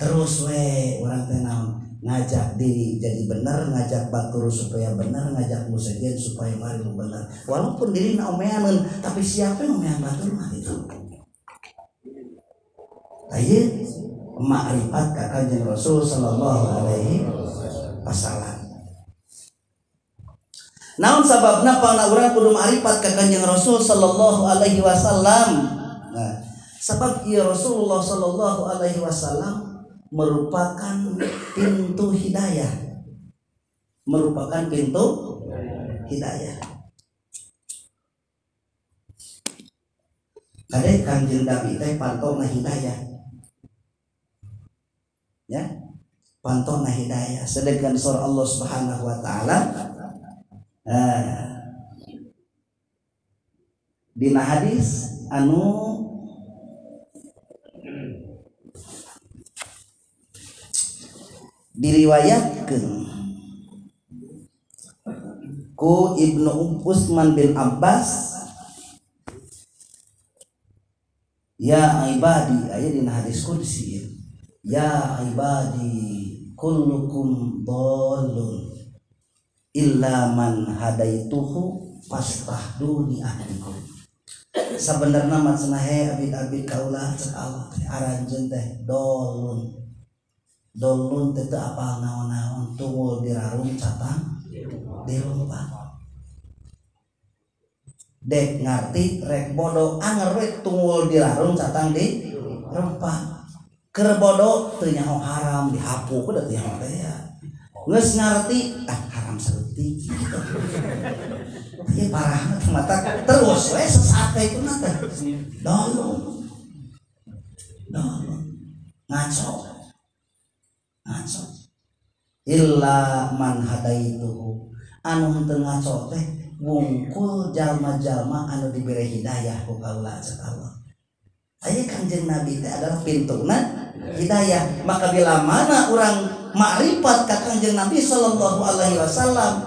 terus we orang teh naon ngajak diri jadi benar, ngajak batur supaya benar, ngajak musajin supaya mari benar. Walaupun diri na omeaneun, tapi siapa yang omean batur mah itu. Ayeuna makrifat ka Kanjeng Rasul sallallahu alaihi wasallam. Naon sababna pangna urang kudu makrifat ka Kanjeng Rasul sallallahu alaihi wasallam? Nah, sebab ieu Rasulullah sallallahu alaihi wasallam merupakan pintu hidayah, merupakan pintu hidayah. Kade Kanjeng Nabi teh pantona hidayah, ya, pantona hidayah. Sedangkan surah Allah Subhanahu Wa Taala, dina hadis anu diriwayatkeun ku Ibnu Utsman bin Abbas, ya ibadi, aya dina hadis qudsi, ya ibadi kullukum dhallun illa man hadaituhu fastahduni ahdikum. Sabenerna mah cenah abid-abid kaula cek Allah aranjeun teh dolun. Dolun teh apal naon-naon tungul dirarung catang dirumpa. Dek ngarti rek bodoh anger rek tungul dirarung catang di rumpa. Keur bodoh teu nyaho haram dihapu ku da teh ya. Geus ngarti haram saeutik gitu. Ieu parahna teh mata terus we sesaat itu na teh. Dolun. Ngaco. Illa man hadaituhu, anu henteu ngaco teh wungkul jalma-jalma anu diberi hidayah ku kaula cek Allah. Aya Kanjeng Nabi teh adalah pintuna hidayah. Maka bila mana orang makrifat ka Kanjeng Nabi sallallahu alaihi wasallam,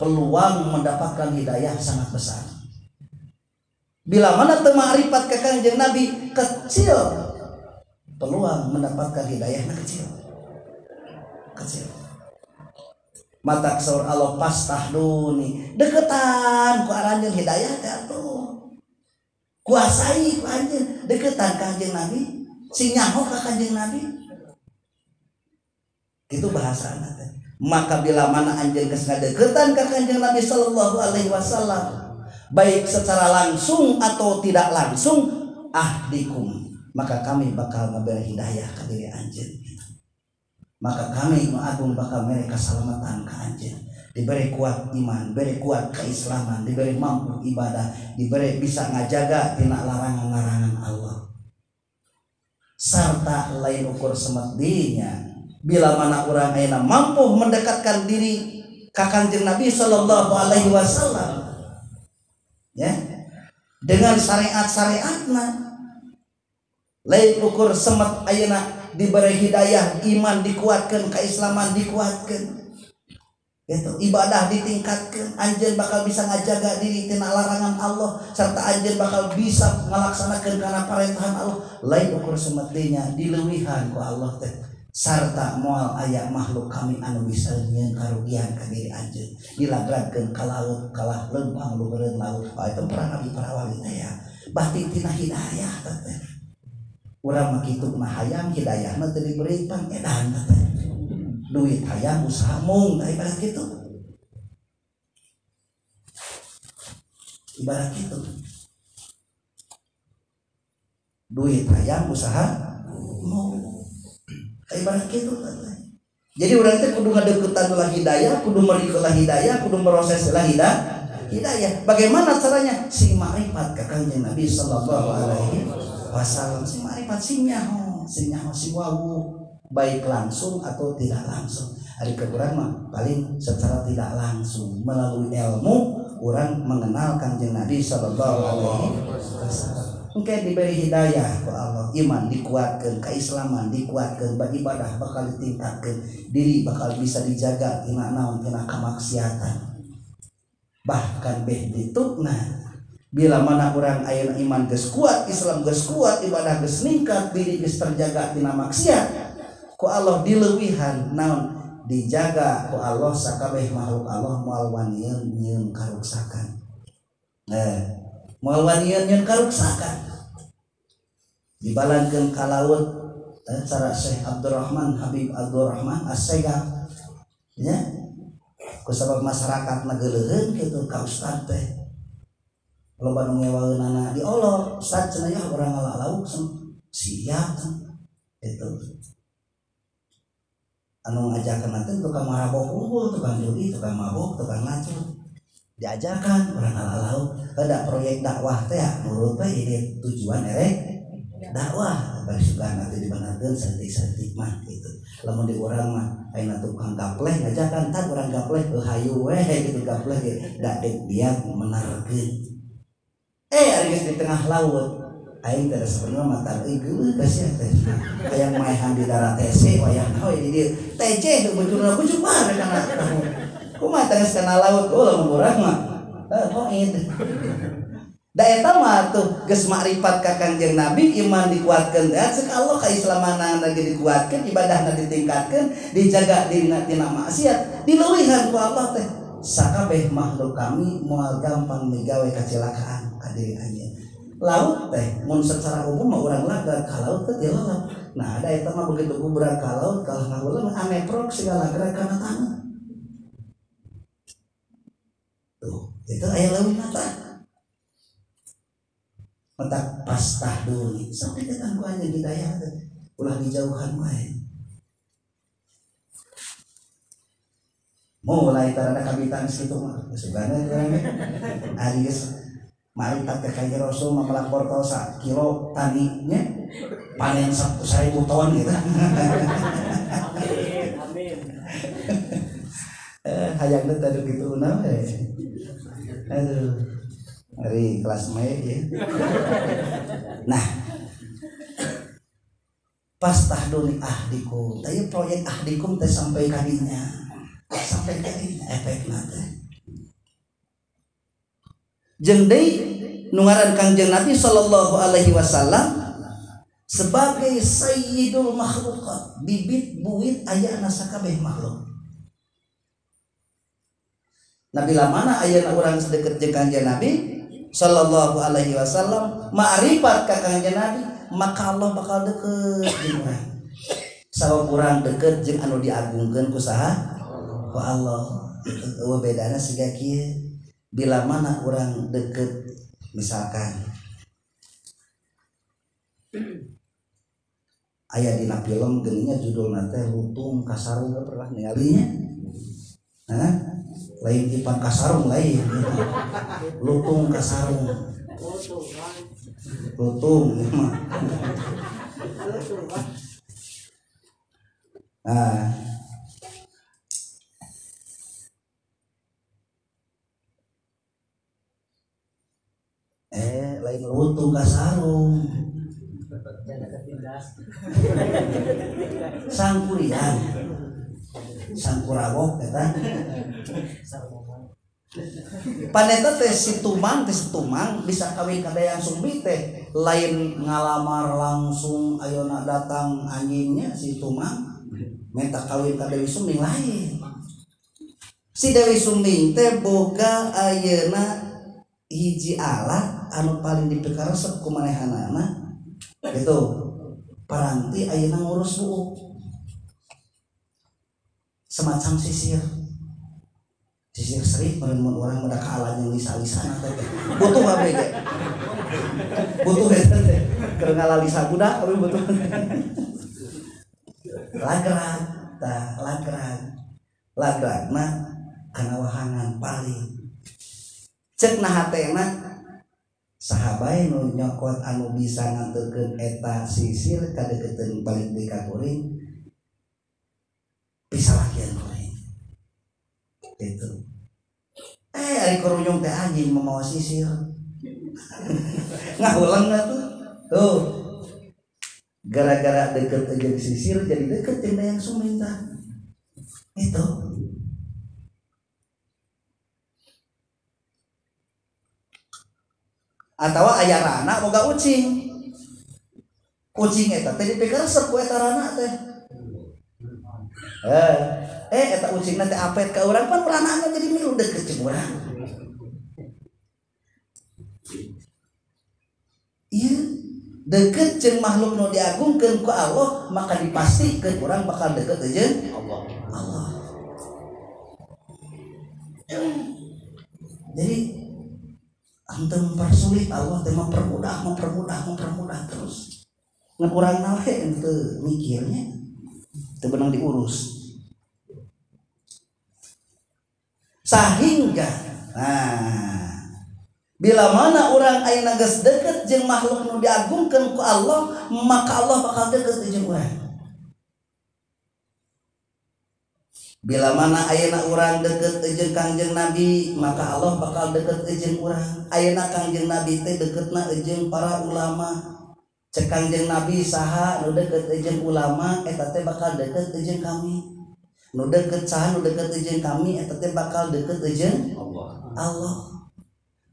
peluang mendapatkan hidayah sangat besar. Bila mana teu makrifat ka Kanjeng Nabi, kecil peluang mendapatkan hidayahna kecil. Mata kesor Allah pastahduni deketan ku aranjeun hidayah teh atuh kuasai ku anjeun deketan ka Kanjeng Nabi sing nyaho ka Kanjeng Nabi kitu bahasana teh. Maka bila mana anjeun geus ngadeukeutan ka Kanjeng Nabi sallallahu alaihi wasallam baik secara langsung atau tidak langsung ahdikum, maka kami bakal ngaberi hidayah ka diri anjeun. Maka kami Agung bakal mereka keselamatan ke anjeun, diberi kuat iman, diberi kuat keislaman, diberi mampu ibadah, diberi bisa ngajaga tina larangan-larangan Allah. Serta lain ukur semestinya bila mana orang ayeuna mampu mendekatkan diri ka Kanjeng Nabi sallallahu alaihi wasallam, ya, dengan syariat-syariatna, lain ukur semet ayeuna diberi hidayah, iman dikuatkan, keislaman dikuatkan, gitu, ibadah ditingkatkan, anjeun bakal bisa ngajaga diri tina larangan Allah, serta anjeun bakal bisa melaksanakan kana parendahan Allah. Lain ukur semestinya dileuwihan ku Allah teh, sarta moal aya makhluk kami anu bisa nyieun karugian ka diri anjeun, dilagradkeun ka laut, kalah lempang luhureun laut. Itu para nabi para wali teh ya, batin tina hidayah teh. Urang mah kitu mah hayang hidayahna teu diberi pangedan teh. Duit hayang usaha mung tah ibarat kitu. Ibarat kitu. Duit hayang usaha mung. Ibarat kitu teh. Jadi urang teh kudu ngadeuketan ulah hidayah, kudu merikeun hidayah, kudu meroses hidayah. Bagaimana caranya? Sing makrifat ka Kanjeng Nabi sallallahu alaihi wasallam, sing makrifat sing nyaho sing wawu, baik langsung atau tidak langsung. Ari keurang mah paling secara tidak langsung melalui ilmu urang mengenal Kanjeng Nabi sallallahu alaihi wasallam. Engke diberi hidayah ku Allah, iman dikuatkeun, keislaman dikuatkeun, beribadah bakal ditingkatkeun, diri bakal bisa dijaga tina naon tina kamaksiatan. Bahkan beh ditutna bila mana orang ayeuna iman geus kuat, Islam geus kuat, ibadah geus ningkat, diri geus terjaga tina maksiat, ku Allah dileuwihan naon dijaga ku Allah sakabeh makhluk Allah moal wanian nyieun karuksakan. Moal wanian nyieun karuksakan. Dibalankeun ka laut cara Syekh Abdurrahman Habib Abdurrahman As-Segaf nya kusabab masyarakat nageuleuheun kitu ka ustad teh loba nu ngewaeunana diolor ustad cenah ya urang ngalauk siap itu anu ngajakeun teh tukang marabok unggul tukang judi tukang mabok tukang ngacur diajakan urang ngalauk ada proyek dakwah teh nurut teh ini tujuan erek dakwah basugan nanti dibenarkan setik-setik mah gitu lamun di urang mah ayeuna tukang gapleh ngajakan tah urang gapleh hayu we gitu gapleh da dek dia menarkeun ari geus di tengah laut aing teh sabenerna mata euy geuleuh ka sia teh hayang maehan di darat TC wayang we di dieu TC teu bujurna bujuk mah kana kumaha teh geus kana laut lamun urang mah poin da eta mah tuh geus makrifat ka Kangjeng Nabi iman dikuatkeun teh ceuk Allah kaislamanana ge dikuatkeun ibadahna ditingkatkeun dijaga dina tina maksiat dileuwihan ku Allah teh sakabeh makhluk kami moal gampang migawe kecelakaan ka diri anjeun laut teh mun secara umum mah urang lagar ka laut teh dilelep nah da eta mah begitu kubrak ka laut kalah ngaweuleun ameprok segala gerakan tanah tuh itu aya leuwihna tah mentak pastah dulu sampai ke tangguhannya hidayah ulah dijauhan wae mulai tarana kabitan situ mah sugana aris mari tak Kanjeng Rasul melapor kau 1 kilo taninya panen 1.000 ton gitu amin hayang teh tadi gitu naon aduh dari kelas Mei ya. Nah, pas tahduni ahdikum, tapi proyek ahdikum teh sampai kadinya efekna teh. Jeung deui nu ngaran Kangjeng Nabi sallallahu alaihi wasallam sebagai sayyidul makhluqat, bibit buit aya sakabeh makhluk. Nabi lamana aya urang sedeket jeung Kangjeng Nabi sallallahu alaihi wasallam ma'rifat ka Kangjeng Nabi maka Allah bakal deukeut jeung urang sabab urang deukeut jeung anu diagungkeun ku saha ku Allah eueuh bedana siga kieu bila mana urang deukeut misalkan aya dina film geuninnya judulna teh Lutung Kasarung pernah ningalinya lain Ipan Kasarung lain Lutung Kasarung Lutung nah lain Lutung Kasarung Sangkuriang Sangkurawok eta paneta teh si tumang bisa kawin ka dayang sumbi teh lain ngalamar langsung ayeuna datang anjingnya si tumang minta kawin ka Dewi Sumbing lain si Dewi Sumbing teh boga ayeuna hiji alat anu paling dipikaresep ku manehanana gitu paranti ayeuna ngurus buuk semacam sisir serif mun orang muda kaalanya lisa-lisana teh butuh HBG butuh eta teh keur ngalalisa budak tapi butuh lagragna kana wahangan paling cek na hatena sahabae nu nyokot anu bisa nganterkeun eta sisir ka deketeun balik deui ka kuring bisa lakian kuring gitu ari kurunyung teh anjing memawa sisir ngahulang tuh gara-gara deket aja sisir jadi deket jeung dayang Sumbing tah itu atawa aya rana boga ucing eta teh dipikeresep ku eta rana teh Eta ucingna teh apet ka urang pan ulah jadi milu deket jeung urang. Iya, deket jeung makhluk nu diagungkeun ku Allah, maka dipastikeun urang bakal deket jeung Allah. Jadi ante mempersulit Allah teh mempermudah terus. Ngan urang nawe ente mikirnya teu beunang diurus. Sahingga bila mana orang ayeuna geus deket jeung makhluk nu diagungkeun ku Allah, maka Allah bakal deket jeung urang. Bila mana ayeuna urang deket jeung Kangjeng Nabi, maka Allah bakal deket jeung urang. Ayeuna Kangjeng Nabi teh deketna jeung para ulama. Cek Kangjeng Nabi saha nu deket jeung ulama eta teh bakal deket jeung kami. Nu deket saha nu deket jeung kami eta teh bakal deket jeung Allah.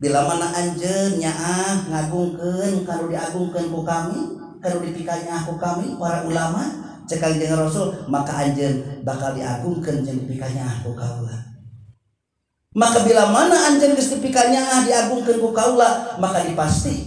Bila mana anjeun nyaah ngagungkeun kanu diagungkeun ku kami, kanu dipikanya ku kami para ulama, cek Kangjeng Rasul, maka anjeun bakal diagungkeun jeung dipikanya ku kaula. Maka bila mana anjeun geus dipikanya diagungkeun ku kaula, maka dipasti